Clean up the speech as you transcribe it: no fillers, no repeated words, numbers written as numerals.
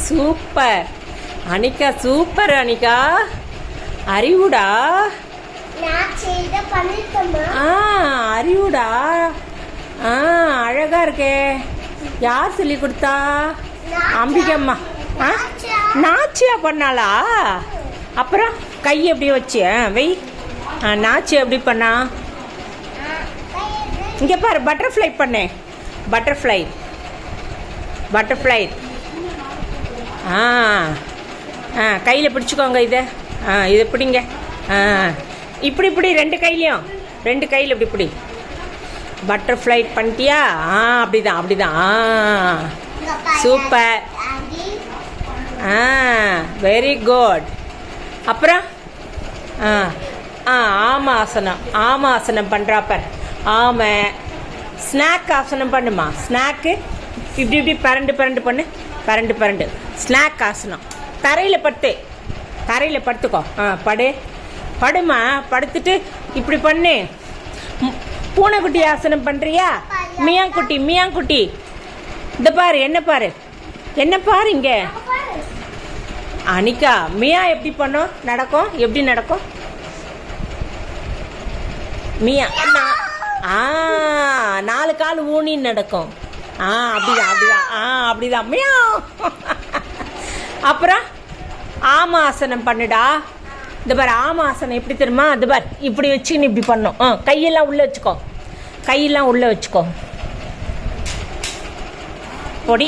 Super Anika, super Anika. அறிவுடா. அறிவுடா. அழகா இருக்கே. யார் சொல்லி கொடுத்தா? அம்பிகம்மா. நாச்சியா பண்ணாளா? அப்புறம் கை எப்படி வச்சு வை. நாச்சி எப்படி பண்ணா? இங்கே பாரு, பட்டர்ஃப்ளை பண்ணேன். Butterfly butterfly. கையில் பிடிச்சிக்கோங்க இதை. இதை பிடிங்க. இப்படி இப்படி ரெண்டு கையிலையும், ரெண்டு கையில் இப்படி இப்படி பட்டர்ஃப்ளை பண்ணிட்டியா? அப்படிதான் அப்படிதான். சூப்பர். Very good. அப்புறம் ஆமாசனம். ஆமாசனம் பண்ணுறாப்பர். ஸ்நாக் ஆசனம் பண்ணுமா. ஸ்நாக்கு இப்படி இப்படி பரண்டு பரண்டு பண்ணு. பரண்டு பரண்டு ஸ்நாக் ஆசனம். தரையில் படுத்து. தரையில் படுத்துக்கோ. படு. படுமா. படுத்துட்டு இப்படி பண்ணு. பூனைக்குட்டி ஆசனம் பண்ணுறியா? மியாங்குட்டி. மியாங்குட்டி இந்த பாரு. என்ன பாரு, என்ன பாரு இங்கே. அனிகா, மியா எப்படி பண்ணும்? நடக்கும். எப்படி நடக்கும் மியா? 4 கால் ஊனி நடக்கும். அப்படிதான் அப்படிதான். அப்படிதான் மியா. அப்புறம் ஆமாசனம் பண்ணுடா. இந்த பாரு, ஆமாசனம் எப்படி தெரியுமா? இந்த பாரு, இப்படி வச்சுன்னு இப்படி பண்ணும். கையெல்லாம் உள்ளே வச்சுக்கோ. கையெல்லாம் உள்ளே வச்சுக்கோ. பொடி.